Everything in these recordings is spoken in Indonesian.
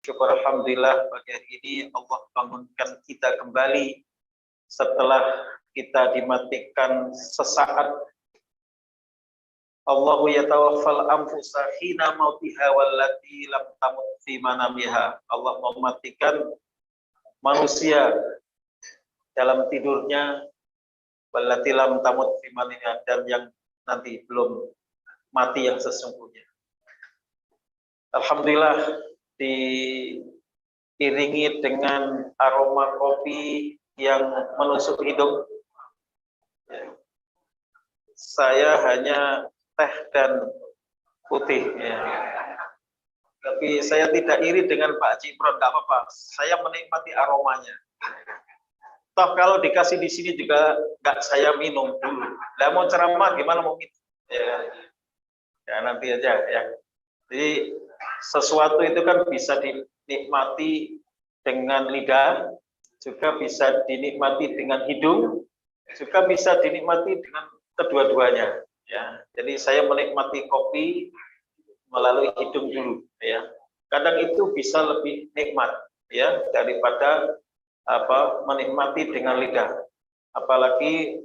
Syukur alhamdulillah pagi hari ini Allah bangunkan kita kembali setelah kita dimatikan sesaat. Allahu yatawaffal anfusa hina mautiha wallati lam tamut fi manamiha. Allah mematikan manusia dalam tidurnya, wallati lam tamut fi manamiha, dan yang nanti belum mati yang sesungguhnya. Alhamdulillah diiringi dengan aroma kopi yang menusuk hidung. Saya hanya teh dan putih, ya. Tapi saya tidak iri dengan Pak Cipron, nggak apa-apa. Saya menikmati aromanya. Toh kalau dikasih di sini juga nggak saya minum dulu. Lah mau ceramah gimana mau minum? Ya nanti aja ya. Jadi sesuatu itu kan bisa dinikmati dengan lidah, juga bisa dinikmati dengan hidung, juga bisa dinikmati dengan kedua-duanya. Ya, jadi saya menikmati kopi melalui hidung dulu. Ya, kadang itu bisa lebih nikmat, ya, daripada menikmati dengan lidah. Apalagi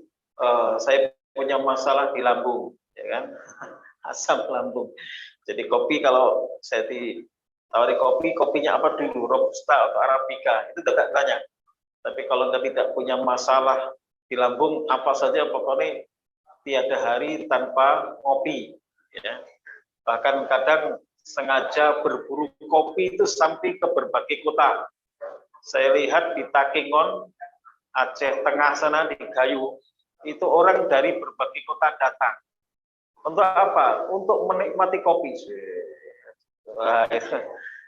saya punya masalah di lambung, ya kan, asam lambung. Jadi kopi, kalau saya ditawari kopi, kopinya apa dulu, Robusta atau Arabica, itu tidak tanya. Tapi kalau Anda tidak punya masalah di lambung, apa saja pokoknya tiada hari tanpa kopi. Ya. Bahkan kadang sengaja berburu kopi itu sampai ke berbagai kota. Saya lihat di Takengon, Aceh Tengah sana, di Gayo, itu orang dari berbagai kota datang. Untuk apa? Untuk menikmati kopi. Wah,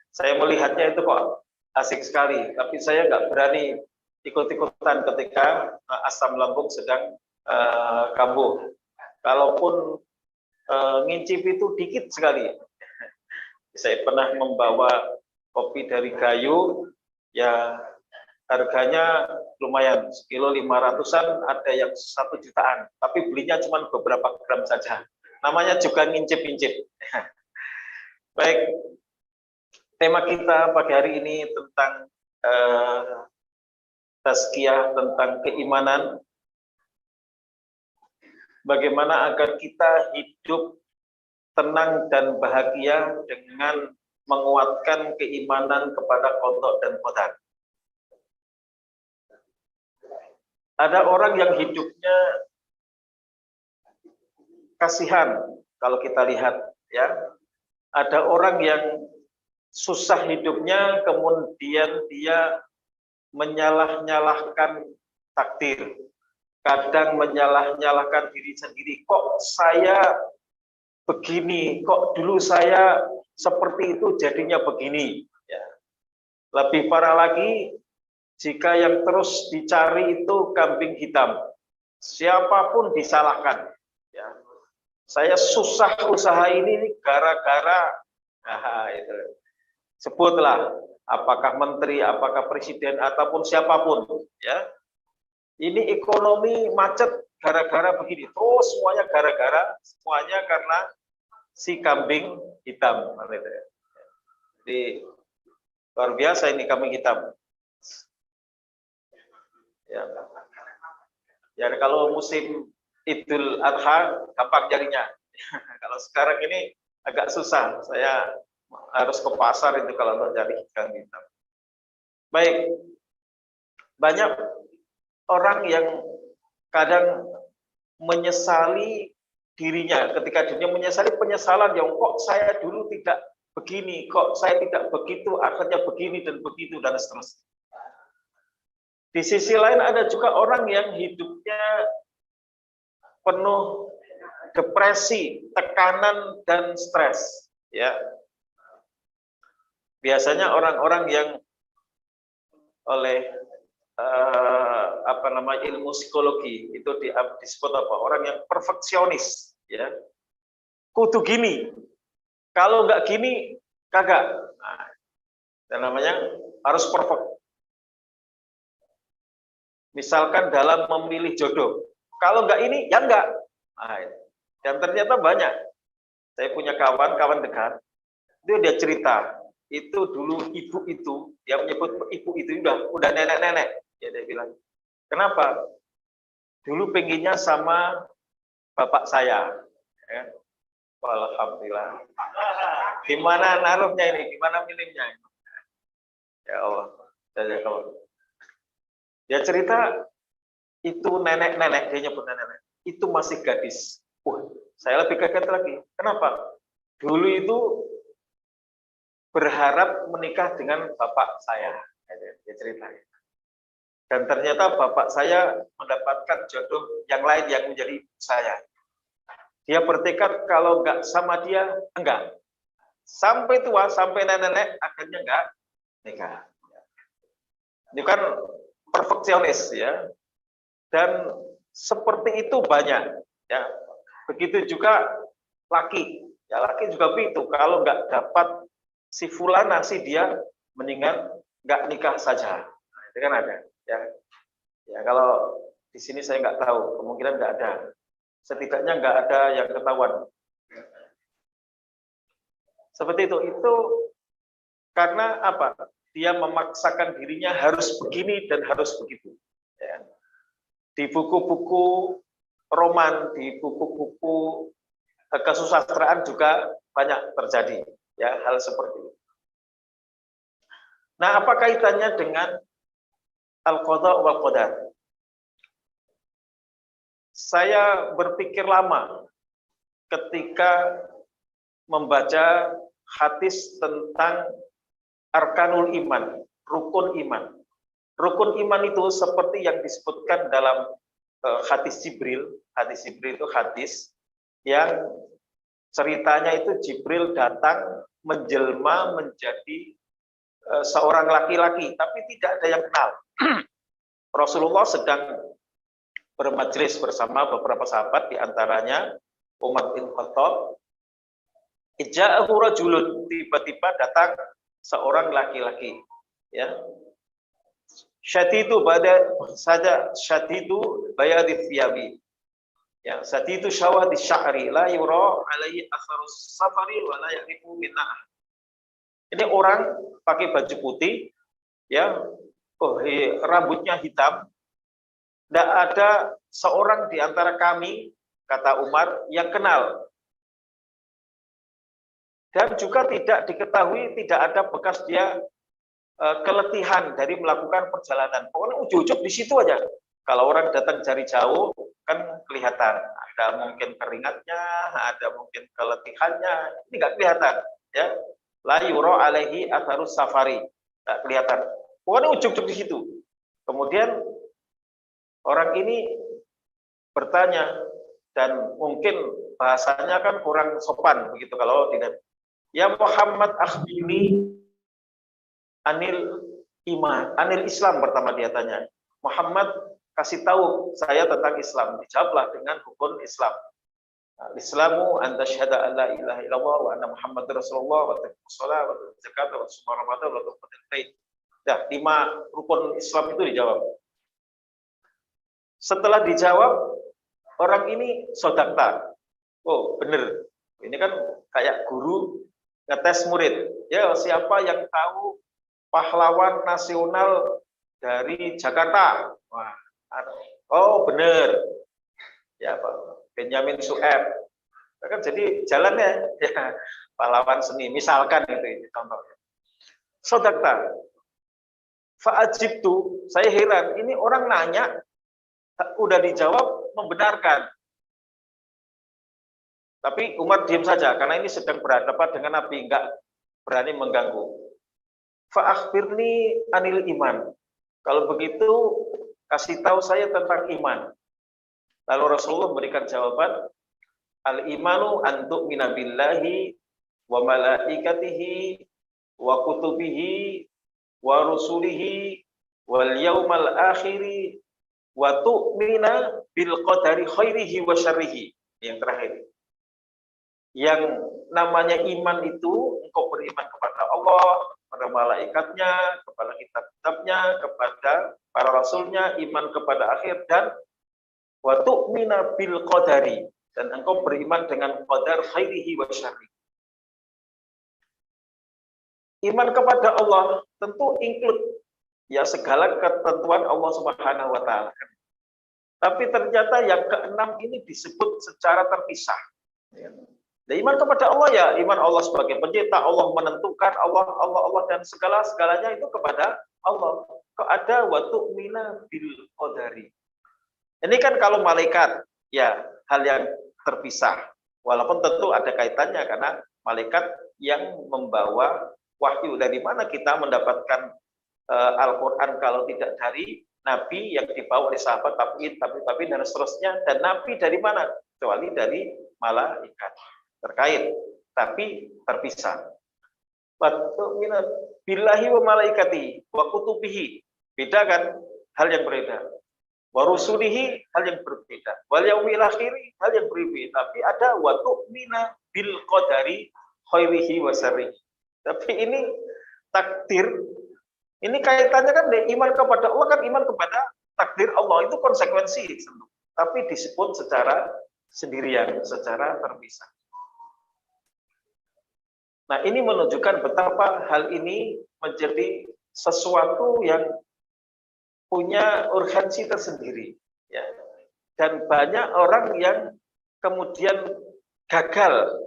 saya melihatnya itu kok asik sekali, tapi saya nggak berani ikut-ikutan ketika asam lambung sedang kambuh. Kalaupun ngincip itu dikit sekali. Saya pernah membawa kopi dari Gayo, ya harganya lumayan, sekilo 500-an, ada yang 1 jutaan, tapi belinya cuma beberapa gram saja. Namanya juga ngincip-ngincip. Baik, tema kita pagi hari ini tentang tazkiyah, tentang keimanan. Bagaimana agar kita hidup tenang dan bahagia dengan menguatkan keimanan kepada Qadha dan Qadar. Ada orang yang hidupnya kasihan, kalau kita lihat, ya. Ada orang yang susah hidupnya, kemudian dia menyalah-nyalahkan takdir. Kadang menyalah-nyalahkan diri sendiri. Kok saya begini? Kok dulu saya seperti itu jadinya begini? Ya. Lebih parah lagi, jika yang terus dicari itu kambing hitam. Siapapun disalahkan. Ya. Saya susah usaha ini gara-gara, itu. Sebutlah, apakah menteri, apakah presiden, ataupun siapapun. Ya. Ini ekonomi macet gara-gara begini. Terus semuanya gara-gara, semuanya karena si kambing hitam. Jadi luar biasa ini kambing hitam. Ya kalau musim Idul Adha gampang jarinya. Kalau sekarang ini agak susah. Saya harus ke pasar itu kalau untuk cari kambing hitam. Baik, banyak orang yang kadang menyesali dirinya. Ketika dirinya menyesali, penyesalan yang kok saya dulu tidak begini, kok saya tidak begitu, akhirnya begini dan begitu dan seterusnya. Di sisi lain ada juga orang yang hidupnya penuh depresi, tekanan dan stres, ya. Biasanya orang-orang yang oleh ilmu psikologi itu disebut apa? Orang yang perfeksionis, ya. Kudu gini, kalau nggak gini kagak. Nah, dan namanya harus perfect. Misalkan dalam memilih jodoh, kalau nggak ini ya nggak. Nah, dan ternyata banyak. Saya punya kawan dekat, dia cerita, itu dulu ibu itu, dia menyebut ibu itu udah nenek-nenek. Ya dia bilang, kenapa? Dulu pengennya sama bapak saya. Ya. Alhamdulillah. Gimana naruhnya ini? Gimana minimnya? Ya Allah. Ya Allah. Dia cerita itu nenek-nenek, dia nyebut nenek-nenek. Itu masih gadis. Saya lebih kaget lagi. Kenapa? Dulu itu berharap menikah dengan bapak saya. Dia cerita. Dan ternyata bapak saya mendapatkan jodoh yang lain yang menjadi ibu saya. Dia bertekad kalau enggak sama dia, enggak. Sampai tua, sampai nenek-nenek, akhirnya enggak nikah. Ini kan perfeksionis ya. Dan seperti itu banyak. Ya. Begitu juga laki. Ya laki juga begitu. Kalau enggak dapat si fulana, si dia mendingan enggak nikah saja. Nah, itu kan ada. Ya kalau di sini saya enggak tahu, kemungkinan enggak ada. Setidaknya enggak ada yang ketahuan. Seperti itu karena apa? Dia memaksakan dirinya harus begini dan harus begitu. Ya. Di buku-buku roman, di buku-buku kesusastraan juga banyak terjadi ya hal seperti itu. Nah, apa kaitannya dengan al-qadha wal qadar? Saya berpikir lama ketika membaca hadis tentang arkanul iman, rukun iman. Rukun iman itu seperti yang disebutkan dalam hadis Jibril. Hadis Jibril itu hadis yang ceritanya itu Jibril datang menjelma menjadi seorang laki-laki, tapi tidak ada yang kenal. Rasulullah sedang bermajlis bersama beberapa sahabat, diantaranya Umar bin Khattab. Ija'ahu rajulun, tiba-tiba datang seorang laki-laki. Ya, syadidu bayadi thiyabi. Ya, syadidu syawadi sya'ri la yura alaihi atharus safari wa la ya'rifu minna'ah. Ini orang pakai baju putih, ya, rambutnya hitam. Tidak ada seorang di antara kami, kata Umar, yang kenal. Dan juga tidak diketahui, tidak ada bekas dia keletihan dari melakukan perjalanan. Pokoknya ujuk-ujuk di situ aja. Kalau orang datang dari jauh, kan kelihatan. Ada mungkin keringatnya, ada mungkin keletihannya. Ini nggak kelihatan. Ya. La yura alaihi atharus safari. Nggak kelihatan. Pokoknya ujuk-ujuk di situ. Kemudian orang ini bertanya, dan mungkin bahasanya kan kurang sopan begitu kalau tidak. Ya Muhammad akhbirni anil iman, anil Islam, pertama dia tanya. Muhammad, kasih tahu saya tentang Islam. Dijawablah dengan hukum Islam. Islamu anta syahada an la ilaha illallah wa anna Muhammadar Rasulullah wa tuqim shalah wa tu'ti zakat wa tusum Ramadan wa tuqim bait. Dah, 5 rukun Islam itu dijawab. Setelah dijawab, orang ini sodakta. Oh, benar. Ini kan kayak guru ngetes murid. Ya, siapa yang tahu pahlawan nasional dari Jakarta? Wah, oh benar. Ya, Pak Benyamin Sueb. Kan jadi jalannya ya, pahlawan seni. Misalkan itu contohnya. Sodakta. Fa'ajibtu, saya heran. Ini orang nanya, udah dijawab, membenarkan. Tapi Umar diam saja, karena ini sedang berhadapan dengan Nabi, enggak berani mengganggu. Fa'akhbirni anil iman. Kalau begitu, kasih tahu saya tentang iman. Lalu Rasulullah memberikan jawaban, al-imanu an tu'mina billahi wa malaikatihi wa kutubihi wa rusulihi wal yaumal akhiri wa tu'mina bil qadari khairihi wa syarrihi. Yang terakhir. Yang namanya iman itu engkau beriman kepada Allah, kepada malaikatnya, kepada kitab-kitabnya, kepada para rasulnya, iman kepada akhir, dan wa tu'mina bil qadari, dan engkau beriman dengan qadar khairihi wa syarrihi. iman kepada Allah tentu include ya segala ketentuan Allah Subhanahu wa taala. Tapi ternyata yang keenam ini disebut secara terpisah. Dan iman kepada Allah ya iman Allah sebagai pencipta, Allah menentukan, Allah dan segalanya itu kepada Allah. Kok ada wa tu'mina bil qadari. Ini kan kalau malaikat ya hal yang terpisah. Walaupun tentu ada kaitannya karena malaikat yang membawa wahyu. Dari mana kita mendapatkan Al-Qur'an kalau tidak dari Nabi yang dibawa oleh sahabat tabi'in dan seterusnya. Dan Nabi dari mana? Kecuali dari malaikat. Terkait, tapi terpisah. Billahi wa malaikati wa kutubihi. Beda kan? Hal yang berbeda. Wa rusulihi, hal yang berbeda. Wal yaumil akhiri, hal yang berbeda. Tapi ada wa tu'mina bil qadari khairihi wa syarrihi. Tapi ini takdir. Ini kaitannya kan iman kepada Allah kan iman kepada takdir Allah itu konsekuensi. Tapi disebut secara sendirian, secara terpisah. Nah, ini menunjukkan betapa hal ini menjadi sesuatu yang punya urgensi tersendiri, ya. Dan banyak orang yang kemudian gagal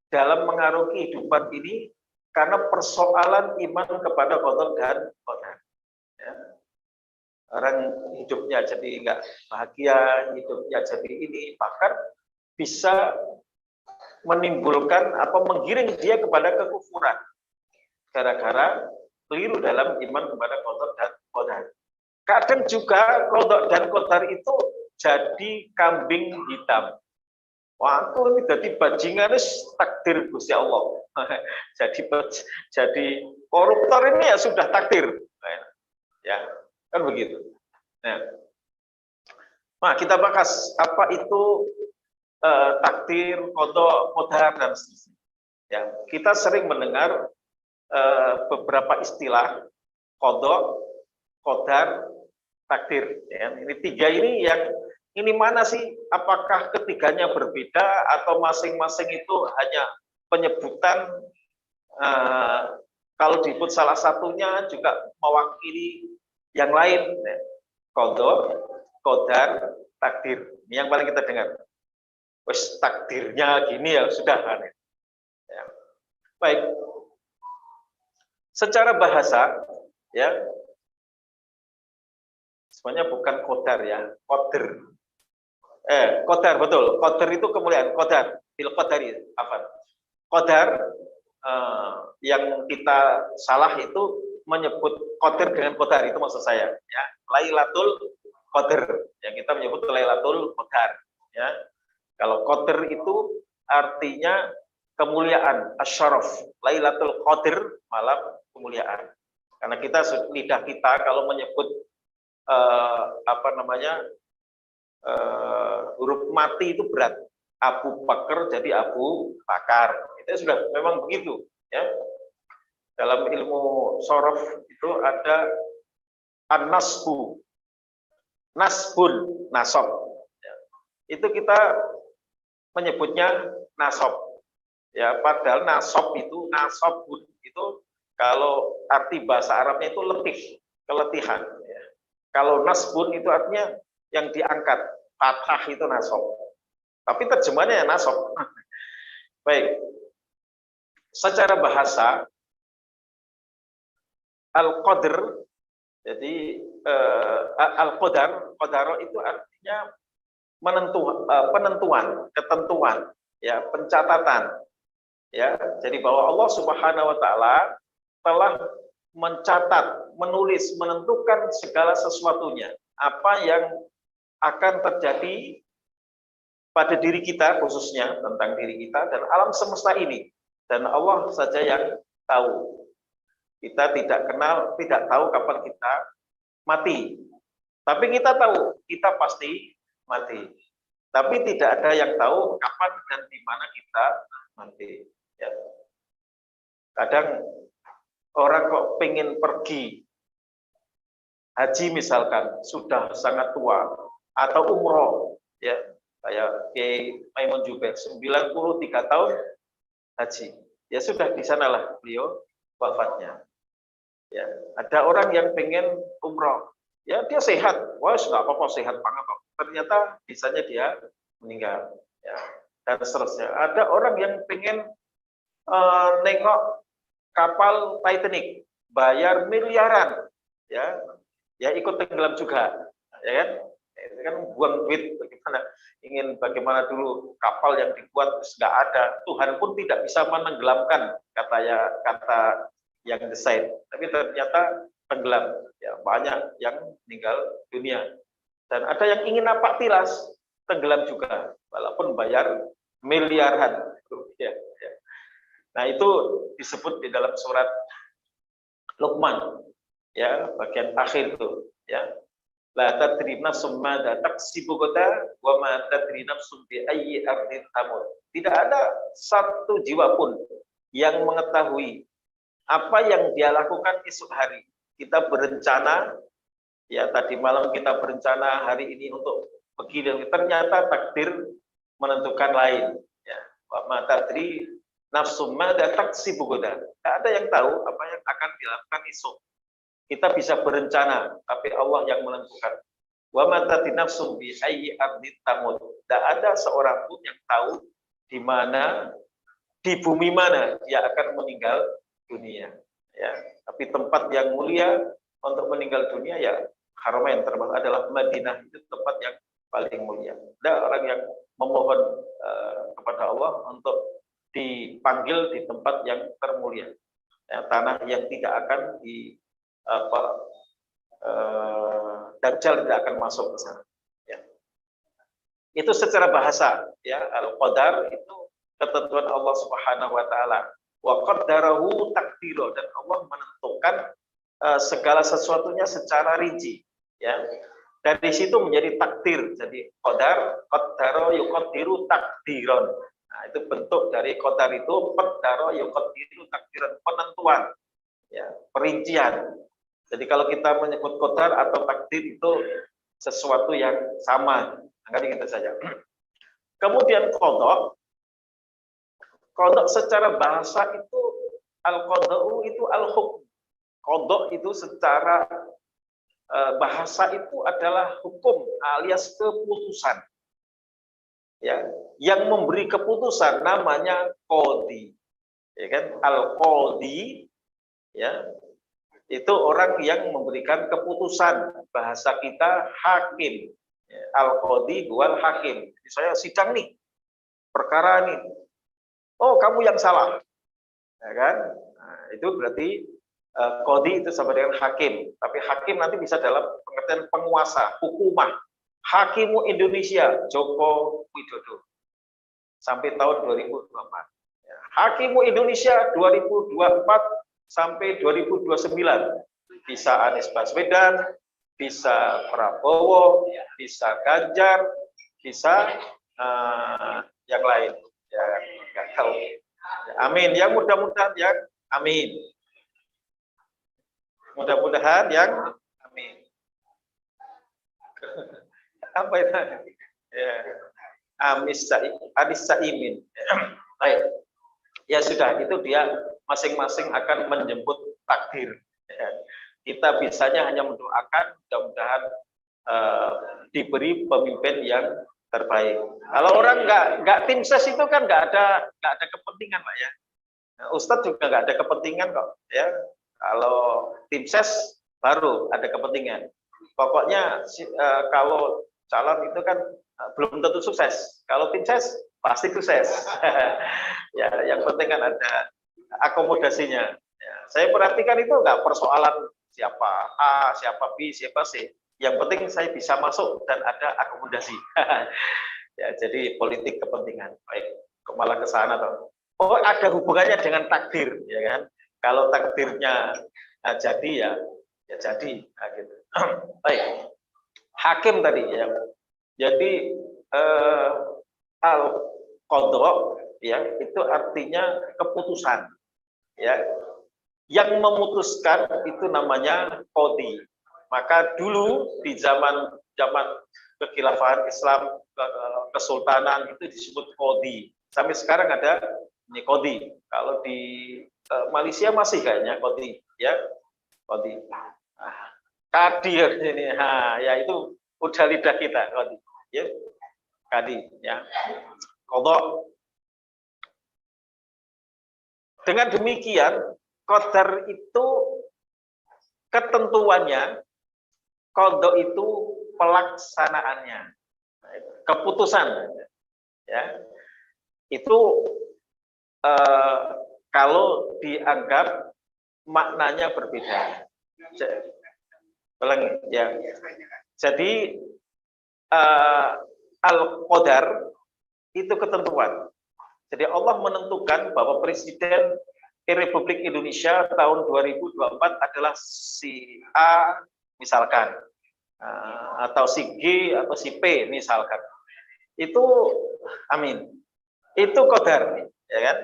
dalam mengarungi kehidupan ini karena persoalan iman kepada qada dan qadar. Ya. Orang hidupnya jadi enggak bahagia, hidupnya jadi ini, bahkan bisa menimbulkan atau menggiring dia kepada kekufuran gara-gara keliru dalam iman kepada qada dan qadar. Kadang juga qada dan qadar itu jadi kambing hitam. Wah, aku ini jadi bajingan takdir Gusti Allah. jadi koruptor ini ya sudah takdir. Ya, kan begitu. Nah, kita bahas apa itu takdir, qada, qadar dan seterusnya. Ya, kita sering mendengar beberapa istilah qada, qadar, takdir. Ya, ini tiga ini yang ini mana sih? Apakah ketiganya berbeda atau masing-masing itu hanya penyebutan? Kalau disebut salah satunya juga mewakili yang lain. Ya. Qada, qadar, takdir. Ini yang paling kita dengar. Wes takdirnya gini ya sudah kan. Ya. Baik. Secara bahasa ya sebenarnya bukan qadar ya, qadar. Qadar betul. Qadar itu kemuliaan, qadar. Bil qadari apa? Qadar yang kita salah itu menyebut qadar dengan qadar itu maksud saya ya. Lailatul Qadar. Yang kita menyebut Lailatul Qadar ya. Kalau qadar itu artinya kemuliaan, asyaraf. Lailatul Qadar, malam kemuliaan. Karena kita lidah kita kalau menyebut huruf mati itu berat. Abu Bakar jadi Abu Bakar. Itu sudah memang begitu ya. Dalam ilmu sorof itu ada an-nasbu. Nasbun, nasab. Ya. Itu kita menyebutnya nasab. Ya, padahal nasab itu nasabun itu kalau arti bahasa Arabnya itu letih, keletihan. Ya. Kalau nasbun itu artinya yang diangkat, fathah itu nasab. Tapi terjemahannya ya nasab. Baik. Secara bahasa al-qadr, jadi al-qadar, qadar itu artinya penentuan, ketentuan, ya, pencatatan. Ya, jadi bahwa Allah Subhanahu wa taala telah mencatat, menulis, menentukan segala sesuatunya, apa yang akan terjadi pada diri kita khususnya tentang diri kita dan alam semesta ini. Dan Allah saja yang tahu. Kita tidak kenal, tidak tahu kapan kita mati. Tapi kita tahu, kita pasti mati. Tapi tidak ada yang tahu kapan dan di mana kita mati. Ya. Kadang orang kok pengen pergi haji misalkan, sudah sangat tua, atau umroh, ya, kayak Kiai Maimun Jubair, 93 tahun haji. Ya sudah di sanalah beliau wafatnya. Ya, ada orang yang pengen umroh, ya dia sehat, wah nggak apa-apa, sehat banget kok. Ternyata bisanya dia meninggal, ya, dan seterusnya. Ada orang yang pengen nengok kapal Titanic, bayar miliaran, ya ikut tenggelam juga, ya kan? Itu kan buang duit, bagaimana dulu kapal yang dibuat nggak ada, Tuhan pun tidak bisa menenggelamkan, kata yang desain, tapi ternyata tenggelam, ya banyak yang meninggal dunia. Dan ada yang ingin napak tilas, tenggelam juga, walaupun bayar miliaran rupiah. Ya. Nah itu disebut di dalam surat Luqman, ya bagian akhir itu, ya. La tadri nafsum madza taksibu ghadan wa ma tadri nafsum bi ayyi ardin tamut. Tidak ada satu jiwa pun yang mengetahui apa yang dia lakukan esok hari. Kita berencana, ya tadi malam kita berencana hari ini untuk begini, ternyata takdir menentukan lain. Ya, wa ma tadri nafsum madza taksibu ghadan. Tidak ada yang tahu apa yang akan dilakukan esok. Kita bisa berencana, tapi Allah yang menentukan. Wa ma tadri nafsum bi ayyi ardin tamut. Tidak ada seorang pun yang tahu di mana, di bumi mana dia akan meninggal dunia, ya. Tapi tempat yang mulia untuk meninggal dunia, ya Haramain termasuk adalah Madinah, itu tempat yang paling mulia. Ada orang yang memohon kepada Allah untuk dipanggil di tempat yang termulia, ya, tanah yang tidak akan di Dajjal tidak akan masuk ke sana. Ya. Itu secara bahasa, ya, al-qadar itu ketentuan Allah Subhanahu wa taala. Wa qaddarahu taqdira, dan Allah menentukan segala sesuatunya secara rinci, ya. Dari situ menjadi takdir. Jadi qadar, qaddara yuqaddiru takdiran. Nah, itu bentuk dari qadar itu, qaddara yuqaddiru takdiran, penentuan, ya, perincian. Jadi kalau kita menyebut qadar atau takdir itu sesuatu yang sama, angkat kita saja. Kemudian qada secara bahasa itu al-qada'u itu al-hukm. Qada itu secara bahasa itu adalah hukum alias keputusan. Ya, yang memberi keputusan namanya qadhi. Ya kan? Al-qadhi, ya. Itu orang yang memberikan keputusan. Bahasa kita hakim. Ya, al-qadhi wal hakim. Jadi saya sidang nih perkara nih. Oh, kamu yang salah, ya kan? Nah, itu berarti qadhi itu sama dengan hakim. Tapi hakim nanti bisa dalam pengertian penguasa, hukumah. Hakimu Indonesia Joko Widodo sampai tahun 2024. Ya, Hakimu Indonesia 2024 sampai 2029. Bisa Anies Baswedan, bisa Prabowo, bisa Ganjar, bisa yang lain. Ya, nggak tahu. Ya, amin. Yang mudah-mudahan yang amin. Mudah-mudahan yang amin. Apa itu? Ya. Anis Saimin. Baik. Ya sudah, itu dia masing-masing akan menjemput takdir. Ya. Kita bisanya hanya mendoakan, mudah-mudahan diberi pemimpin yang terbaik. Kalau orang nggak tim ses itu kan nggak ada kepentingan, Pak, ya. Nah, Ustadz juga nggak ada kepentingan kok, ya. Kalau tim ses baru ada kepentingan. Pokoknya kalau calon itu kan belum tentu sukses. Kalau tim ses pasti sukses. Ya, yang penting kan ada akomodasinya. Ya, saya perhatikan itu nggak persoalan siapa A, siapa B, siapa C. Yang penting saya bisa masuk dan ada akomodasi. Ya, jadi politik kepentingan. Baik, malah ke sana toh. Oh, ada hubungannya dengan takdir, ya kan? Kalau takdirnya jadi ya jadi. Nah, gitu. Baik. Hakim tadi ya. Jadi al-qadha ya itu artinya keputusan. Ya. Yang memutuskan itu namanya qadhi. Maka dulu di zaman kekhilafahan Islam, kesultanan itu disebut qadhi. Sampai sekarang ada Ini kodi. Kalau di Malaysia masih kayaknya kodi, ya kodi. Kadi ini, ya itu udah lidah kita kodi, ya kadi, ya kodok. Dengan demikian, qadar itu ketentuannya, kodok itu pelaksanaannya, keputusan, ya itu kalau dianggap maknanya berbeda. Ya. Jadi al-qadar itu ketentuan. Jadi Allah menentukan bahwa Presiden Republik Indonesia tahun 2024 adalah si A misalkan, atau si G atau si P misalkan. Itu amin. Itu qadar, ya kan?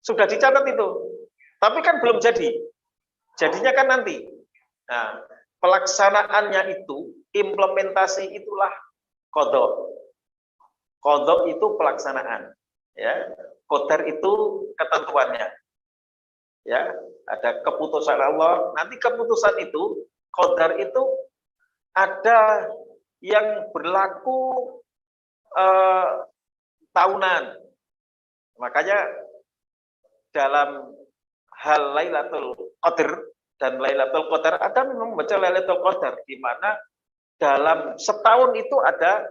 Sudah dicatat itu. Tapi kan belum jadi. Jadinya kan nanti. Nah, pelaksanaannya itu, implementasi itulah qadar. Qadar itu pelaksanaan, ya. Qadar itu ketentuannya. Ya, ada keputusan Allah. Nanti keputusan itu, qadar itu ada yang berlaku tahunan. Makanya dalam hal Lailatul Qadar dan Lailatul Qadar ada memang membaca Lailatul Qadar di mana dalam setahun itu ada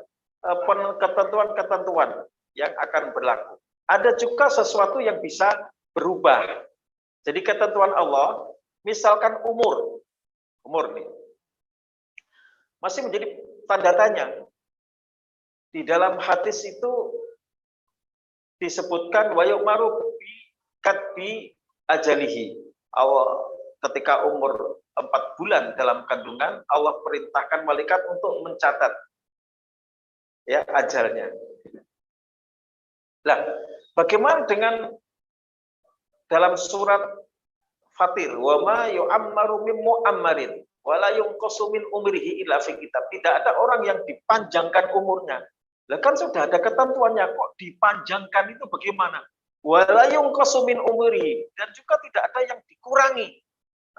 ketentuan-ketentuan yang akan berlaku. Ada juga sesuatu yang bisa berubah. Jadi ketentuan Allah, misalkan umur nih, masih menjadi tanda tanya. Di dalam hadis itu disebutkan wa yu'maru bi katbi ajalihi. Allah ketika umur 4 bulan dalam kandungan, Allah perintahkan malaikat untuk mencatat ya ajalnya. Nah, bagaimana dengan dalam surat Fatir, wa ma yu'ammaru min mu'ammarin wa la yunqasu min umrihi illa fi kitab. Tidak ada orang yang dipanjangkan umurnya. Lah kan sudah ada ketentuannya, kok dipanjangkan itu bagaimana? Wa la yunqasu min umrihi, dan juga tidak ada yang dikurangi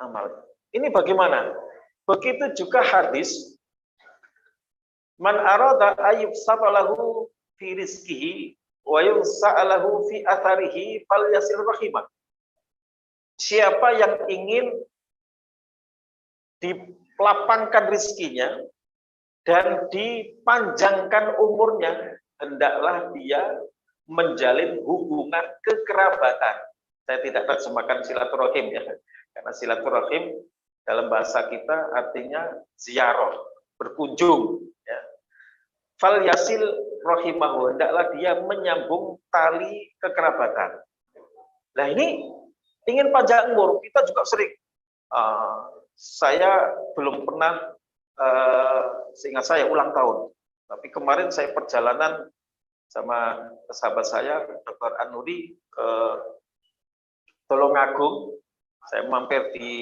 amal. Ini bagaimana? Begitu juga hadis, man arada ayyub safalahu fi rizqihi wa yunsa'alahu fi atharihi falyasil rahimah. Siapa yang ingin dilapangkan rizkinya dan dipanjangkan umurnya, hendaklah dia menjalin hubungan kekerabatan. Saya tidak terjemahkan silaturahim ya, karena silaturahim dalam bahasa kita artinya ziarah, berkunjung. Ya. Fal yasil rahimahu, hendaklah dia menyambung tali kekerabatan. Nah ini ingin panjang umur, kita juga sering. Saya belum pernah, seingat saya ulang tahun. Tapi kemarin saya perjalanan sama sahabat saya, Dr. Anuri, ke Tulungagung. Saya mampir di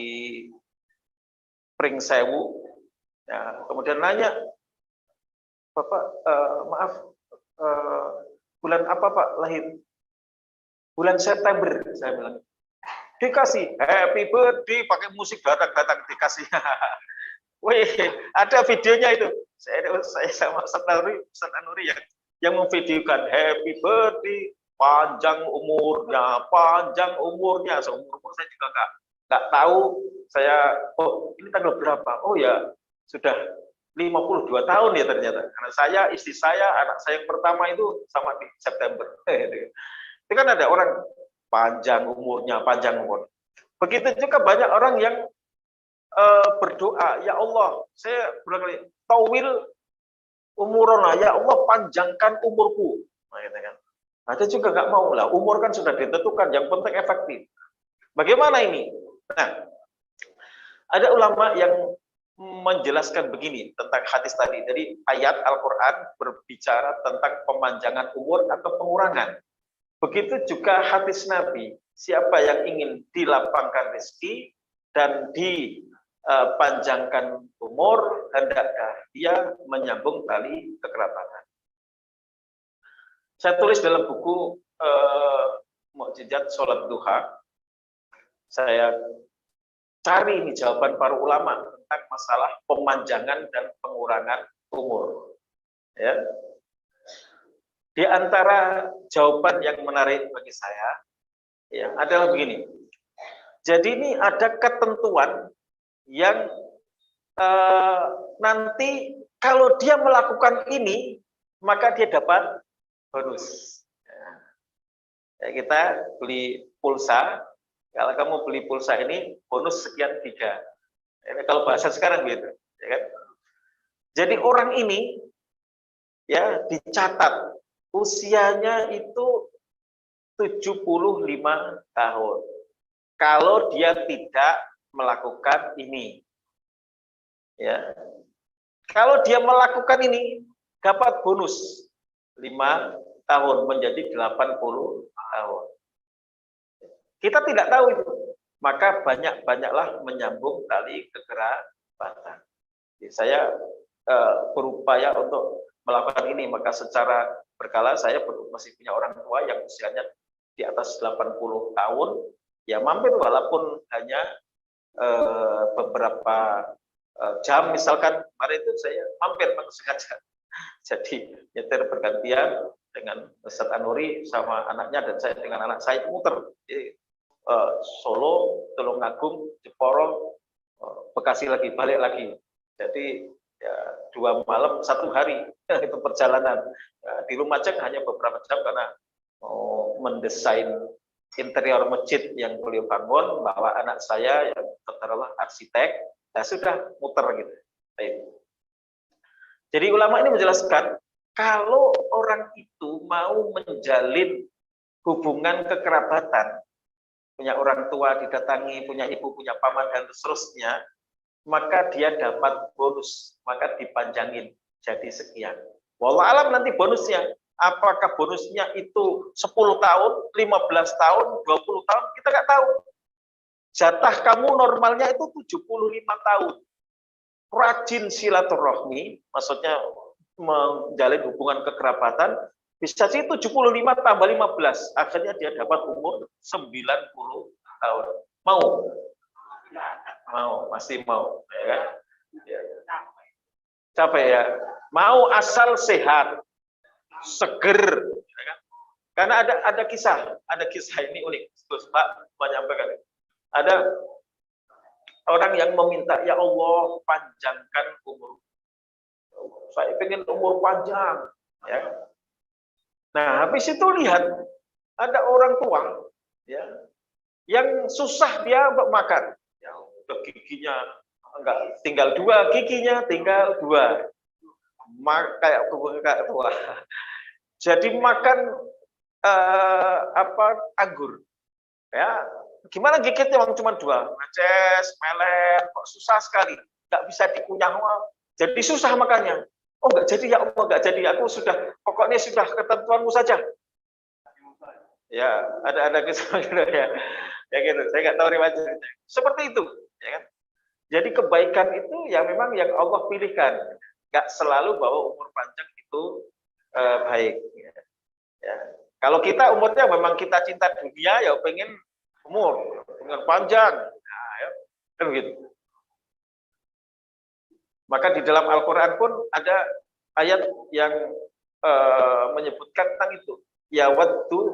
Pringsewu. Ya, kemudian nanya, Bapak, maaf, bulan apa Pak lahir? Bulan September, saya bilang. Dikasih happy birthday, pakai musik datang dikasih. Wih, ada videonya itu. Saya sama Ustaz Anuri yang memvideokan happy birthday, panjang umurnya. Seumur saya juga nggak tahu. Saya, oh ini tanggal berapa? Oh ya, sudah 52 tahun ya ternyata. Karena saya, istri saya, anak saya yang pertama itu sama di September. Itu kan ada orang panjang umur. Begitu juga banyak orang yang berdoa, ya Allah, saya berkali tawil umurona, ya Allah panjangkan umurku. Nah, gitu kan. Ada juga nggak mau lah, umur kan sudah ditentukan, yang penting efektif. Bagaimana ini? Nah, ada ulama yang menjelaskan begini tentang hadis tadi. Jadi ayat Al-Quran berbicara tentang pemanjangan umur atau pengurangan. Begitu juga hadis Nabi, siapa yang ingin dilapangkan rezeki dan dipanjangkan umur, hendakkah dia menyambung tali kekerabatan. Saya tulis dalam buku mukjizat sholat duha, saya cari ini jawaban para ulama tentang masalah pemanjangan dan pengurangan umur. Ya. Di antara jawaban yang menarik bagi saya, ya, adalah begini. Jadi ini ada ketentuan yang nanti kalau dia melakukan ini, maka dia dapat bonus. Ya, kita beli pulsa, kalau kamu beli pulsa ini bonus sekian 3. Ini kalau bahasa sekarang gitu, ya kan? Jadi orang ini ya dicatat usianya itu 75 tahun. Kalau dia tidak melakukan ini. Ya. Kalau dia melakukan ini dapat bonus 5 tahun menjadi 80 tahun. Kita tidak tahu itu. Maka banyak-banyaklah menyambung tali kekerabatan. Jadi saya berupaya untuk melakukan ini, maka secara berkala saya masih punya orang tua yang usianya di atas 80 tahun, ya mampir walaupun hanya beberapa jam, misalkan kemarin itu saya mampir sengaja. Jadi nyetir bergantian dengan Ustaz Anuri sama anaknya, dan saya dengan anak saya muter. Jadi, Solo, Tulungagung, Jeporo, Bekasi lagi, balik lagi. Jadi ya 2 malam 1 hari itu perjalanan. Ya, di Lumajang hanya beberapa jam karena mendesain interior masjid yang beliau bangun, bahwa anak saya yang adalah arsitek, ya sudah muter gitu. Baik. Jadi ulama ini menjelaskan kalau orang itu mau menjalin hubungan kekerabatan, punya orang tua didatangi, punya ibu, punya paman, dan seterusnya, maka dia dapat bonus, maka dipanjangin jadi sekian. Wallah alam nanti bonusnya, apakah bonusnya itu 10 tahun, 15 tahun, 20 tahun, kita nggak tahu. Jatah kamu normalnya itu 75 tahun. Rajin silaturahmi, maksudnya menjalin hubungan kekerabatan, bisa sih 75 tambah 15, akhirnya dia dapat umur 90 tahun. Mau? Mau, masih mau, ya kan? Ya. Capek ya? Mau asal sehat, seger, ya kan? Karena ada kisah ini unik. Terus Pak menyampaikan, ada orang yang meminta, ya Allah panjangkan umur. Saya pengen umur panjang, ya. Nah, habis itu lihat ada orang tua, ya, yang susah dia untuk makan. Ya, udah giginya enggak, tinggal 2 giginya, tinggal 2. Kayak tua. Jadi makan anggur. Ya, gimana gigitnya cuma 2, neces, melet, kok susah sekali, nggak bisa dikunyah, jadi susah makannya. Oh nggak jadi ya Allah, nggak jadi, aku sudah, pokoknya sudah ketentuanmu saja. Ya, ada kisah gitu ya. Ya gitu, saya nggak tahu riwayatnya. Seperti itu, ya kan? Jadi kebaikan itu ya memang yang Allah pilihkan. Nggak selalu bahwa umur panjang itu baik. Ya. Kalau kita umurnya memang kita cinta dunia, ya pengen umur panjang. Nah, ya, kan begitu. Maka di dalam Al-Quran pun ada ayat yang menyebutkan tentang itu. Ya waddu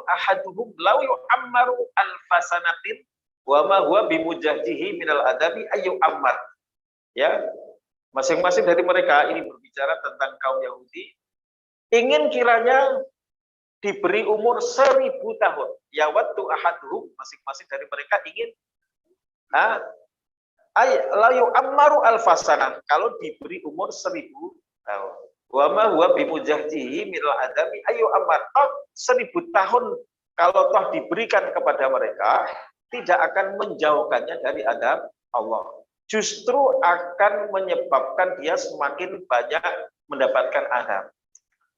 ahaduhum law yu'ammaru alfasanatin wa ma huwa bimujahdihi minal adabi ayu ammar. Ya, masing-masing dari mereka ini berbicara tentang kaum Yahudi, ingin kiranya diberi umur 1000 tahun. Ya waddu ahaduhum, masing-masing dari mereka ingin layu ammaru alfasana, kalau diberi umur 1000 tahun. Wa ma huwa bimujahdihi minal adami ayu ammar. 1000 tahun kalau toh diberikan kepada mereka, tidak akan menjauhkannya dari adab Allah. Justru akan menyebabkan dia semakin banyak mendapatkan adab.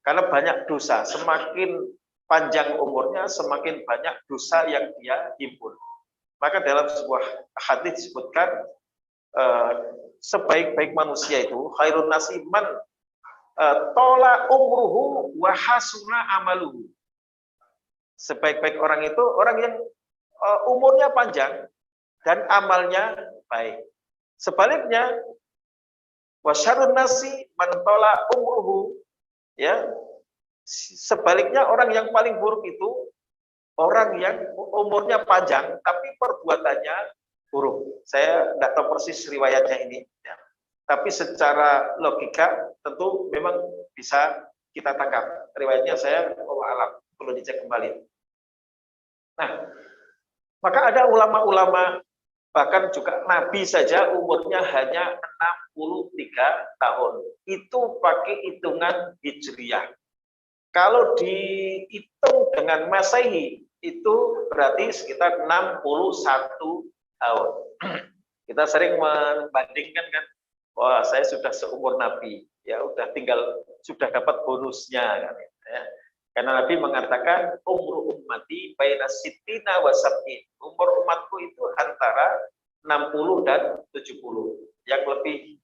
Karena banyak dosa, semakin panjang umurnya, semakin banyak dosa yang dia himpun. Maka dalam sebuah hadis disebutkan, sebaik-baik manusia itu khairun nasi man tola umruhu wa hasuna amaluhu. Sebaik-baik orang itu orang yang umurnya panjang dan amalnya baik. Sebaliknya, wasyarun nasi man tala umruhu, ya. Sebaliknya orang yang paling buruk itu orang yang umurnya panjang tapi perbuatannya buruk. Saya tidak tahu persis riwayatnya ini, ya. Tapi secara logika tentu memang bisa kita tangkap. Riwayatnya saya alam perlu dicek kembali. Nah, maka ada ulama-ulama, bahkan juga Nabi saja umurnya hanya 63 tahun. Itu pakai hitungan Hijriyah. Kalau dihitung dengan Masehi, itu berarti sekitar 61 tahun. Kita sering membandingkan kan, wah saya sudah seumur Nabi, ya udah tinggal sudah dapat bonusnya kan, ya. Karena Nabi mengatakan umur ummati baina sittina wa sab'in. Umur umatku itu antara 60 dan 70. Yang lebih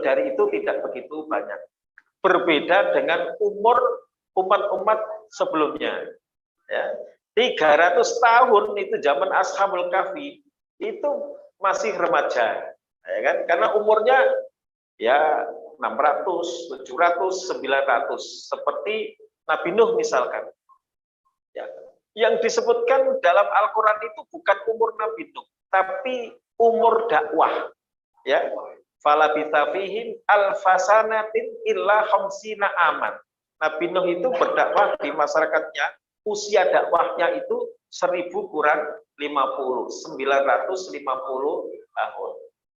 dari itu tidak begitu banyak. Berbeda dengan umur umat-umat sebelumnya. Ya. 300 tahun itu zaman Ashabul Kahfi itu masih remaja, ya kan? Karena umurnya ya 600, 700, 900 seperti Nabi Nuh misalkan. Ya. Yang disebutkan dalam Al-Qur'an itu bukan umur Nabi Nuh, tapi umur dakwah. Ya. Fala bitafihim alfasanatin illa khamsina aman. Nabi Nuh itu berdakwah di masyarakatnya, usia dakwahnya itu 1000 kurang 50, 950 tahun.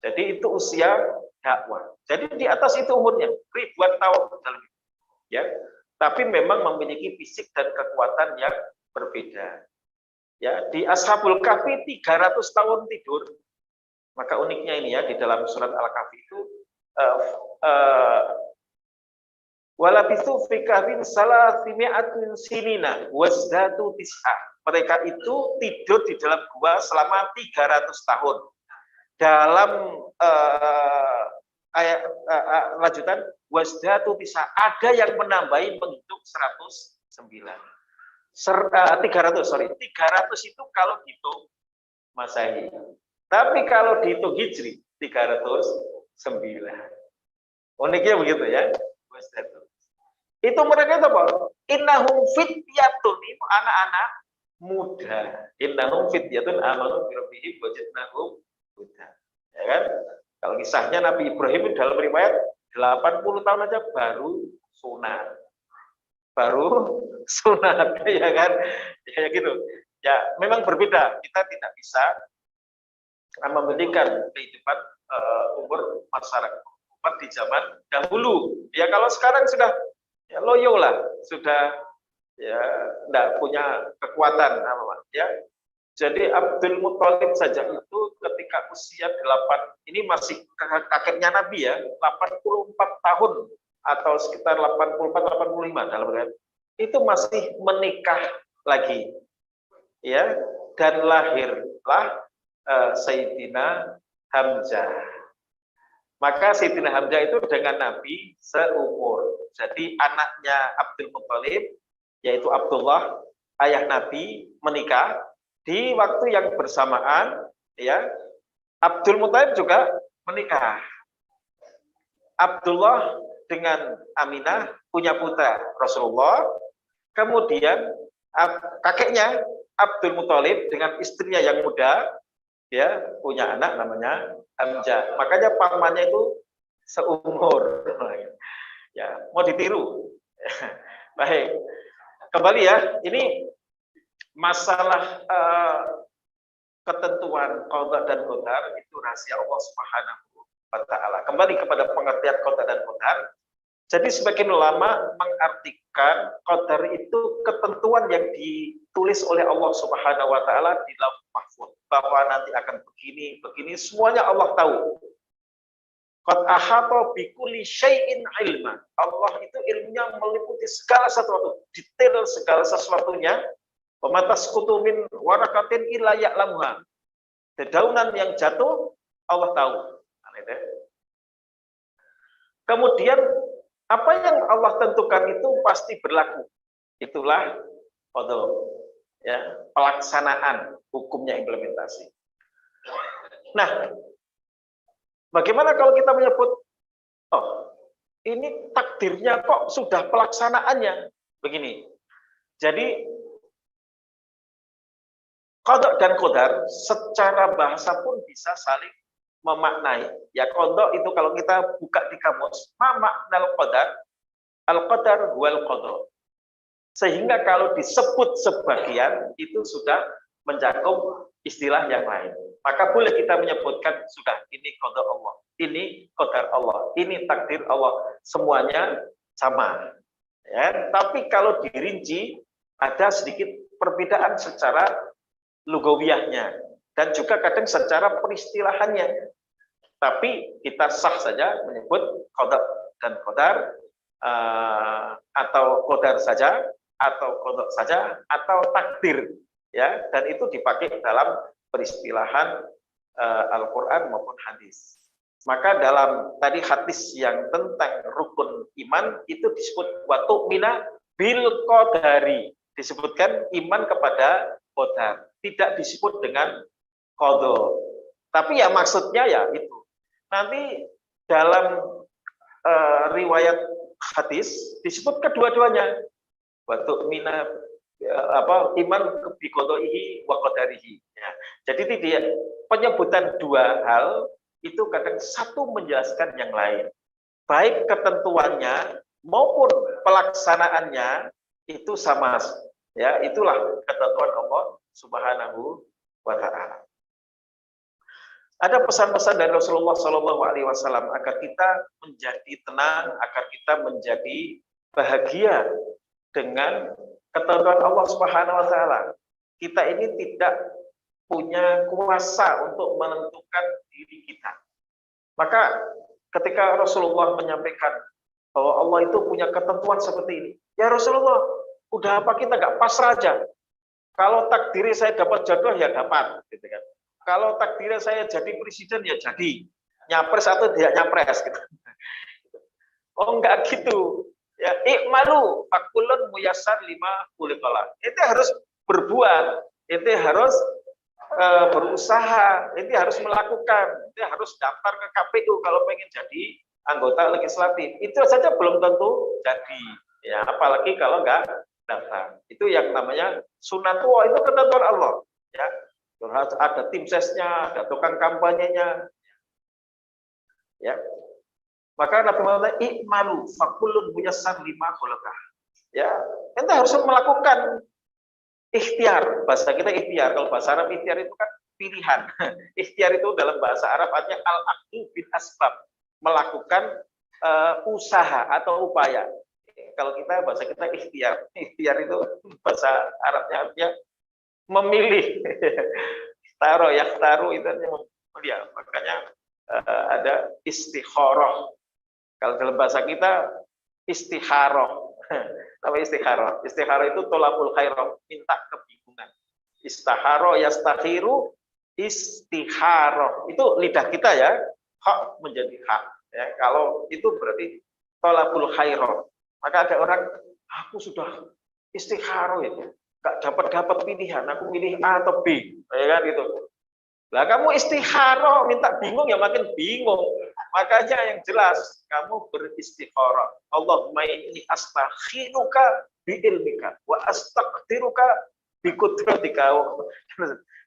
Jadi itu usia dakwah. Jadi di atas itu umurnya, ribuan tahun. Ya. Tapi memang memiliki fisik dan kekuatan yang berbeda. Ya, di Ashabul Kahfi 300 tahun tidur. Maka uniknya ini ya, di dalam surat Al-Kahfi itu walabithu fi kahfin salasimi'atin sinina wasdatu tis'a. Mereka itu tidur di dalam gua selama 300 tahun. Dalam ayat lanjutan wasdatu tis'a, ada yang menambahi menghitung 109. 300 itu kalau dihitung Masehi. Tapi kalau dihitung Hijri 309. Uniknya begitu ya. Itu mereka itu apa? Innahum fityatun, itu anak-anak muda. Innahum fityatun amanu bi rabbihim wa zidnahum huda. Ya kan? Kalau kisahnya Nabi Ibrahim dalam riwayat 80 tahun aja baru sunat. Baru sunat, ya kan? Ya gitu. Ya, memang berbeda. Kita tidak bisa membandingkan kehidupan umur masyarakat di zaman dahulu. Ya kalau sekarang sudah ya, loyo lah, sudah ya tidak punya kekuatan ya. Jadi Abdul Muthalib saja itu ketika usia 8, ini masih kakeknya Nabi ya, 84 tahun atau sekitar 84-85 dalam berarti, itu masih menikah lagi. Ya, dan lahirlah Sayyidina Hamzah. Maka Sayyidina Hamzah itu dengan Nabi seumur. Jadi anaknya Abdul Muthalib, yaitu Abdullah, ayah Nabi, menikah di waktu yang bersamaan. Ya, Abdul Muthalib juga menikah. Abdullah dengan Aminah punya putra Rasulullah. Kemudian kakeknya Abdul Muthalib dengan istrinya yang muda, ya punya anak namanya Hamzah. Makanya pamannya itu seumur. Ya, mau ditiru. Baik. Kembali ya, ini masalah ketentuan qada dan qadar itu rahasia Allah Subhanahu wa taala. Kembali kepada pengertian qada dan qadar. Jadi sebagian ulama mengartikan qadar itu ketentuan yang ditulis oleh Allah Subhanahu wa taala di Lauh Mahfuz, bahwa nanti akan begini, semuanya Allah tahu. Qad ahata bi kulli syai'in ilma. Allah itu ilmunya meliputi segala sesuatu, detail segala sesuatunya. Wa matasqutu min waraqatin illa ya'lamuha. Dedaunan yang jatuh Allah tahu. Kemudian apa yang Allah tentukan itu pasti berlaku. Itulah qada. ya, pelaksanaan hukumnya implementasi. Nah, bagaimana kalau kita menyebut, oh, ini takdirnya kok sudah pelaksanaannya begini. Jadi qada dan qadar secara bahasa pun bisa saling memaknai. Ya, qada itu kalau kita buka di kamus, ma maknal qadar, al-qadar wal qada. Sehingga kalau disebut sebagian itu sudah mencakup istilah yang lain. Maka boleh kita menyebutkan sudah ini qada Allah, ini qadar Allah, ini takdir Allah, semuanya sama. Ya, tapi kalau dirinci ada sedikit perbedaan secara lugawiyahnya dan juga kadang secara peristilahannya. Tapi kita sah saja menyebut qada dan qadar, atau qadar saja, atau qada saja, atau takdir, ya, dan itu dipakai dalam peristilahan Al-Quran maupun hadis. Maka dalam tadi hadis yang tentang rukun iman itu disebut wa tu'mina bil qadari, disebutkan iman kepada qadar, tidak disebut dengan qada. Tapi ya maksudnya ya itu. Nanti dalam riwayat hadis disebut kedua-duanya. Wa tu'mina iman bi qadaihi wa qadarihi. Ya. Jadi tidak penyebutan dua hal itu kadang satu menjelaskan yang lain. Baik ketentuannya maupun pelaksanaannya itu sama. Ya, itulah ketentuan Allah Subhanahu wa taala. Ada pesan-pesan dari Rasulullah Shallallahu alaihi wasallam agar kita menjadi tenang, agar kita menjadi bahagia dengan ketentuan Allah Subhanahu wa taala. Kita ini tidak punya kuasa untuk menentukan diri kita. Maka ketika Rasulullah menyampaikan bahwa Allah itu punya ketentuan seperti ini, ya Rasulullah, udah apa kita nggak pasrah aja? Kalau takdirnya saya dapat jodoh ya dapat, gitu kan. Kalau takdirnya saya jadi presiden ya jadi, nyapres atau tidak nyapres, gitu. Oh enggak gitu. Ya, ikmalu fakulun muyassar lima khuliqalah. Itu harus berbuat, itu harus berusaha, itu harus melakukan, itu harus daftar ke KPU kalau pengen jadi anggota legislatif. Itu saja belum tentu jadi, ya apalagi kalau nggak daftar. Itu yang namanya sunatullah, itu ketentuan Allah. Ya, harus ada tim sesnya, ada tukang kampanyenya. Ya, maka Nabi Muhammad ikmalu fakulun muyassar lima khuliqalah. Ya, kita harus melakukan ikhtiar, bahasa kita ikhtiar, kalau bahasa Arab ikhtiar itu kan pilihan. Ikhtiar itu dalam bahasa Arab artinya al-aqdu bin asbab, melakukan usaha atau upaya. Kalau kita bahasa kita ikhtiar. Ikhtiar itu bahasa Arabnya artinya memilih. Taro ya taruh itu artinya memilih. Makanya ada istikharah. Kalau dalam bahasa kita istikharah. Apa istikharah? Istikharah itu tolabul khairah, minta kebingungan. Istiharo yastakhiru, istikharah. Itu lidah kita ya, hak menjadi hak. Ya, kalau itu berarti tolabul khairah. Maka ada orang, aku sudah istikharah itu, nggak dapat pilihan, aku pilih A atau B, ya kan gitu. Lah kamu istikharah minta bingung ya makin bingung. Makanya yang jelas kamu beristikharah. Allahumma inni astakhiruka bi ilmika wa astaqdiruka bi qudratika.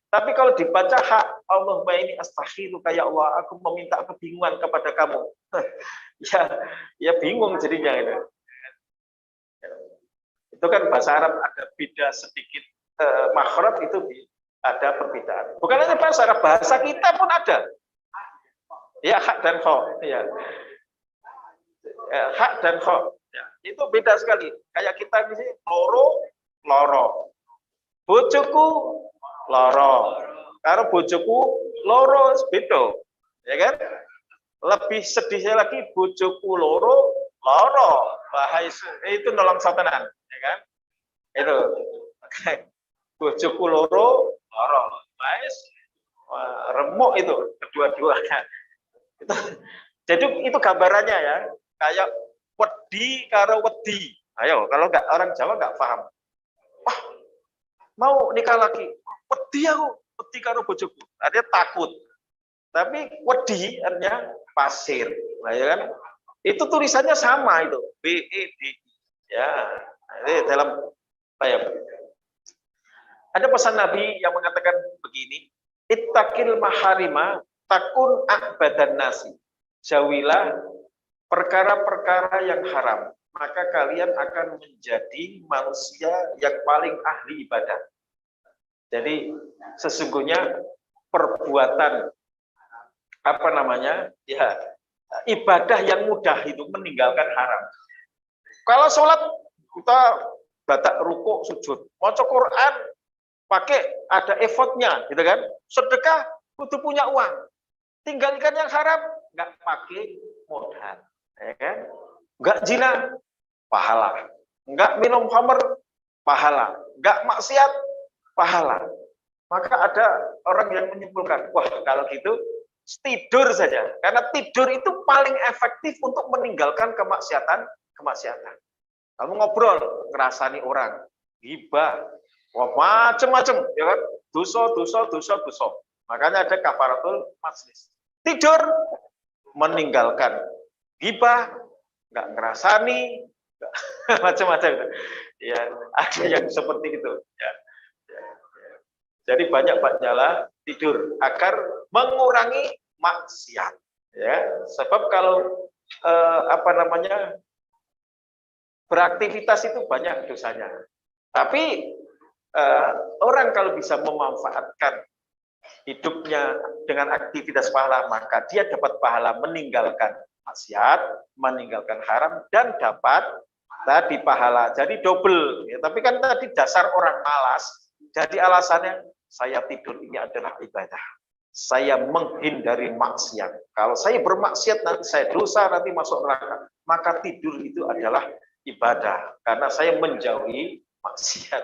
Tapi kalau dibaca hak, Allahumma inni astakhiruka, ya Allah, aku meminta kebingungan kepada kamu. ya bingung jadinya itu. Itu kan bahasa Arab ada beda sedikit, makhraj itu ada perbedaan. Bukan hanya bahasa Arab, bahasa kita pun ada. Ya, hak dan kho. Ya. Hak dan kho. Ya. Itu beda sekali. Kayak kita di sini loro. Bojoku loro. Karena bojoku loro beda. Ya kan? Lebih sedihnya lagi bojoku loro. Bahaya itu nolong satanan, ya kan? Itu. Bojoku loro. Bahaya remuk itu kedua-duanya. Jadi itu gambarannya ya, kayak wedi karo wedi. Ayo, kalau nggak orang Jawa nggak paham. Wah, mau nikah lagi. Wedi aku, wedi karo bojoku. Artinya takut. Tapi wedi artinya pasir. Nah, ya kan? Itu tulisannya sama itu, BED. Ya, ini dalam apa ya? Ada pesan Nabi yang mengatakan begini, ittaqil maharima takun a'badan nasi. Jauhilah perkara-perkara yang haram, maka kalian akan menjadi manusia yang paling ahli ibadah. Jadi sesungguhnya perbuatan apa namanya? Ya, ibadah yang mudah itu meninggalkan haram. Kalau sholat kita batak rukuk sujud, maca Quran pakai ada effortnya, gitu kan? Sedekah butuh punya uang. Tinggalkan yang haram, nggak pakai modal, ya kan? Nggak zina, pahala. Nggak minum khamr, pahala. Nggak maksiat, pahala. Maka ada orang yang menyimpulkan, wah kalau gitu tidur saja. Karena tidur itu paling efektif untuk meninggalkan kemaksiatan. Kamu ngobrol, ngerasani orang, ghibah, wah macem-macem, ya kan? Dosa. Makanya ada kafaratul majlis. Tidur, meninggalkan ghibah, nggak ngerasani, macam-macam. Ya, ada yang seperti itu. Ya. Jadi banyak-banyaklah tidur agar mengurangi maksiat. Ya, sebab kalau beraktivitas itu banyak dosanya. Tapi orang kalau bisa memanfaatkan hidupnya dengan aktivitas pahala, maka dia dapat pahala meninggalkan maksiat, meninggalkan haram, dan dapat tadi pahala. Jadi double. Ya, tapi kan tadi dasar orang malas. Jadi alasannya saya tidur ini adalah ibadah. Saya menghindari maksiat. Kalau saya bermaksiat nanti saya dosa, nanti masuk neraka. Maka tidur itu adalah ibadah. Karena saya menjauhi maksiat.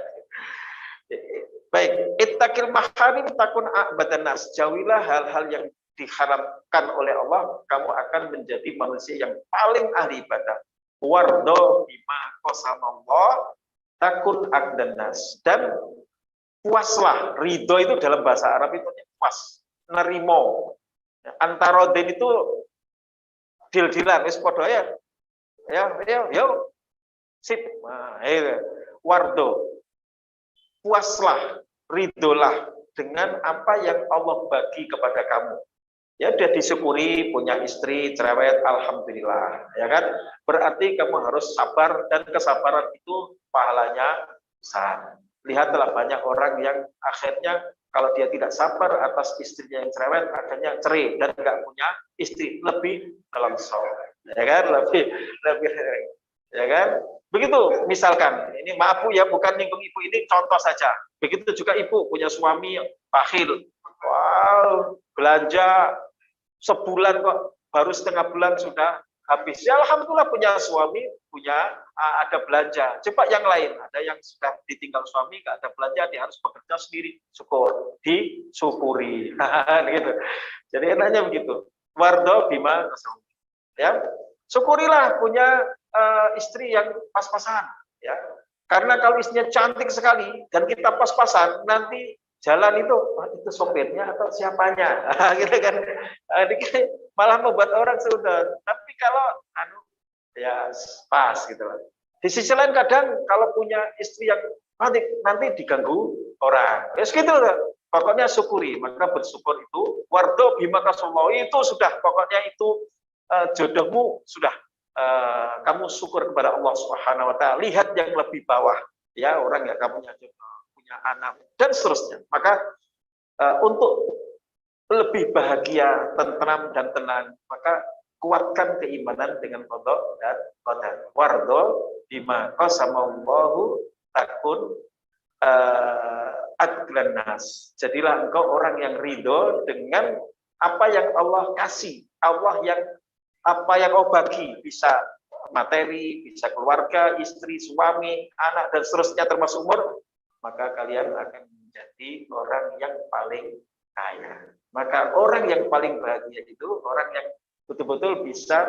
Baik, ittaqil maharim takun a'badan nas. Jauhilah hal-hal yang diharamkan oleh Allah, kamu akan menjadi manusia yang paling ahli ibadah. Wardo bima qasamallah takun a'badan nas. Dan puaslah, ridho itu dalam bahasa Arab itu puas, nerimo. Antara den itu dil-dilan, wis padha ya. Ya, sip. Nah, wardo. Puaslah, ridholah dengan apa yang Allah bagi kepada kamu. Ya udah disyukuri, punya istri cerewet, alhamdulillah, ya kan? Berarti kamu harus sabar, dan kesabaran itu pahalanya besar. Lihatlah banyak orang yang akhirnya kalau dia tidak sabar atas istrinya yang cerewet, akhirnya cerai dan nggak punya istri, lebih kelonsor, ya kan? Lebih, ya kan? Begitu, misalkan, ini maaf Bu ya, bukan nyinggung ibu, ini contoh saja. Begitu juga ibu punya suami bakhil. Wow, belanja sebulan kok, baru setengah bulan sudah habis. Ya alhamdulillah punya suami, punya ada belanja. Coba yang lain, ada yang sudah ditinggal suami, nggak ada belanja, dia harus bekerja sendiri. Syukur, disyukuri. Gitu. Jadi enaknya begitu. Wardo bima, ya, syukurilah punya istri yang pas-pasan, ya. Karena kalau istrinya cantik sekali dan kita pas-pasan, nanti jalan itu, itu sopirnya atau siapanya, gitu kan? Malah membuat orang sudah. Tapi kalau ya pas gitu loh. Di sisi lain kadang kalau punya istri yang nanti diganggu orang, ya gitu loh. Pokoknya syukuri, maka bersyukur itu wardo bima qasamallah, itu sudah, pokoknya itu jodohmu sudah. Kamu syukur kepada Allah Subhanahu wa taala. Lihat yang lebih bawah, ya, orang yang kamu punya anak dan seterusnya. Maka untuk lebih bahagia, tentram dan tenang, maka kuatkan keimanan dengan qada dan qadar. Wardo bima qasamallahu takun adlan nas. Jadilah engkau orang yang ridho dengan apa yang Allah kasih, Allah yang apa yang kau bagi, bisa materi, bisa keluarga, istri, suami, anak, dan seterusnya termasuk umur, maka kalian akan menjadi orang yang paling kaya. Maka orang yang paling bahagia itu orang yang betul-betul bisa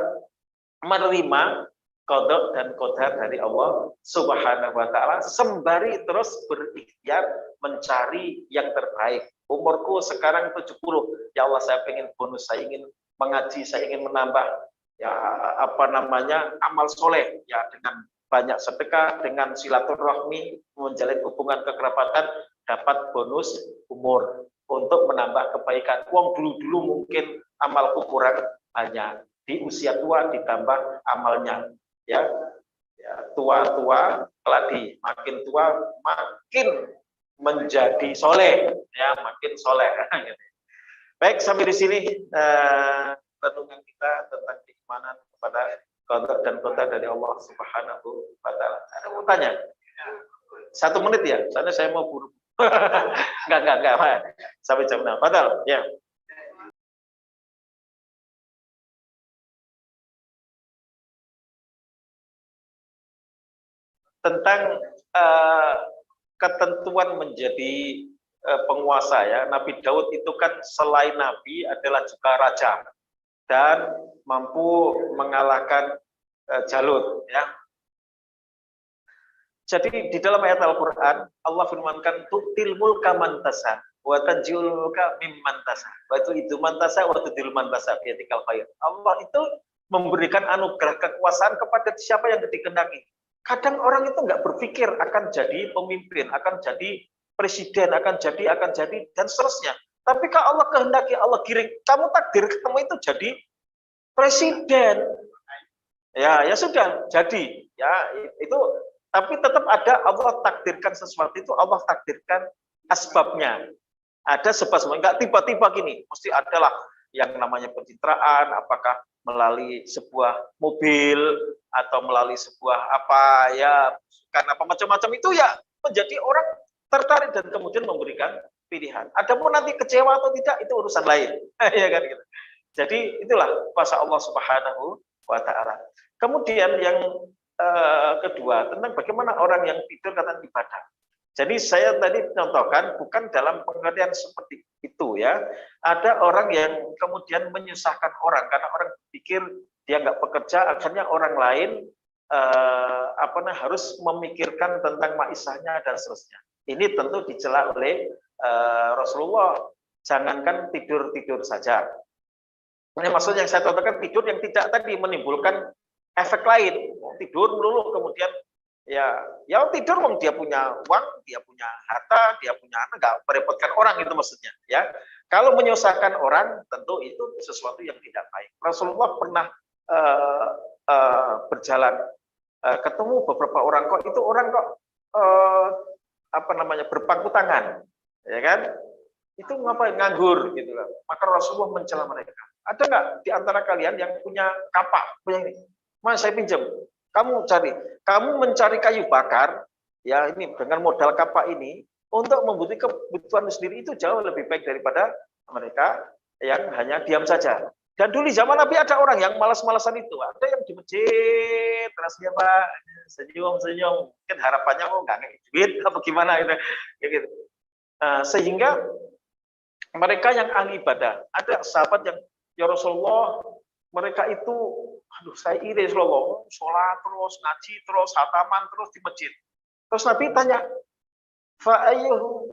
menerima qada dan qadar dari Allah Subhanahu wa taala, sembari terus berikhtiar mencari yang terbaik. Umurku sekarang 70, ya Allah saya ingin bonus, saya ingin mengaji, saya ingin menambah ya amal soleh ya, dengan banyak sedekah, dengan silaturahmi, menjalin hubungan kekerabatan, dapat bonus umur untuk menambah kebaikan. Wong dulu mungkin amalku kurang banyak, di usia tua ditambah amalnya ya, tua keladi, makin tua makin menjadi soleh ya, makin soleh. Baik, sampai di sini renungan kita tentang keimanan kepada qada dan qadar dari Allah Subhanahu wa taala. Ada mau tanya? 1 menit ya, soalnya saya mau buru. Enggak. Sampai jam 6. Padahal ya. Tentang ketentuan menjadi penguasa ya, Nabi Daud itu kan selain Nabi adalah juga raja dan mampu mengalahkan Jalut ya. Jadi di dalam ayat Al-Quran Allah firmankan tu'til mulka man tasha wa tanjiul mulka mimman tasha wa tu'idzu man tasha wa tudhillu man tasha bi yadikal khair. Allah itu memberikan anugerah kekuasaan kepada siapa yang dikehendaki. Kadang orang itu nggak berpikir akan jadi pemimpin, akan jadi presiden, akan jadi dan seterusnya. Tapi kalau Allah kehendaki, Allah giring, kamu takdir kamu itu jadi presiden. Ya sudah jadi. Ya itu, tapi tetap ada Allah takdirkan sesuatu itu, Allah takdirkan asbabnya. Ada sebab, nggak tiba-tiba gini, mesti adalah yang namanya pencitraan, apakah melalui sebuah mobil atau melalui sebuah apa ya, karena apa macam-macam itu ya menjadi orang tertarik dan kemudian memberikan pilihan. Adapun nanti kecewa atau tidak itu urusan lain. Ya kan gitu. Jadi itulah kuasa Allah Subhanahu wa taala. Kemudian yang kedua tentang bagaimana orang yang tidur kata ibadah. Jadi saya tadi contohkan bukan dalam pengertian seperti itu ya. Ada orang yang kemudian menyusahkan orang karena orang pikir dia nggak bekerja, akhirnya orang lain harus memikirkan tentang maisahnya dan seterusnya. Ini tentu dicela oleh Rasulullah. Jangankan tidur saja. Ini maksud yang saya contohkan tidur yang tidak tadi menimbulkan efek lain. Tidur melulu kemudian ya tidur, dia punya uang, dia punya harta, dia punya anak, nggak merepotkan orang, itu maksudnya ya. Kalau menyusahkan orang tentu itu sesuatu yang tidak baik. Rasulullah pernah berjalan ketemu beberapa orang, kok itu orang kok berpangku tangan ya kan, itu ngapain, nganggur gitu kan. Maka Rasulullah mencela mereka, ada nggak di antara kalian yang punya kapak punya ini, mas saya pinjam, kamu mencari kayu bakar ya, ini dengan modal kapak ini untuk membutuhkan kebutuhan sendiri, itu jauh lebih baik daripada mereka yang hanya diam saja. Dan dulu zaman Nabi ada orang yang malas-malasan itu, ada yang di masjid terus dia Pak senyum, mungkin harapannya nggak ngasih duit apa gimana gitu. Sehingga mereka yang ahli ibadah, ada sahabat yang ya Rasulullah, mereka itu saya iri Rasulullah, sholat terus, ngaji terus, hataman terus di masjid. Terus Nabi tanya, fa ayyuhu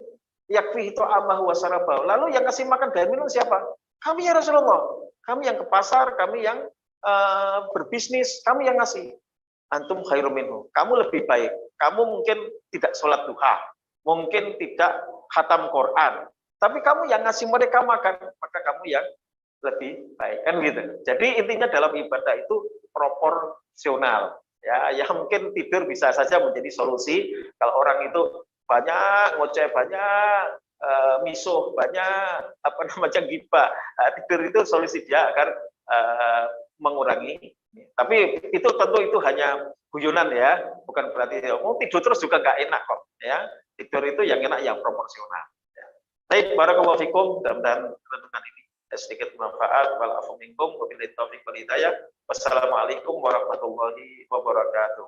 yakfihi ta'amahu wa sarabahu. Lalu yang kasih makan dan minum siapa? Kami ya Rasulullah. Kami yang ke pasar, kami yang berbisnis, kami yang ngasih. Antum khairum minhu. Kamu lebih baik. Kamu mungkin tidak sholat duha, mungkin tidak khatam Quran, tapi kamu yang ngasih mereka makan, maka kamu yang lebih baik, kan gitu. Jadi intinya dalam ibadah itu proporsional. Ya mungkin tidur bisa saja menjadi solusi kalau orang itu banyak ngoceh, banyak misuh, banyak ghibah. Tidur itu solusi dia agar mengurangi. Tapi itu tentu itu hanya guyonan ya, bukan berarti tidur terus juga nggak enak kok ya. Tidur itu yang enak yang proporsional. Ya. Baik, barakallahu fikum, mudah-mudahan renungan ini sedikit bermanfaat. Wal afu minkum, wabillahi taufiq wal hidayah. Wassalamualaikum warahmatullahi wabarakatuh.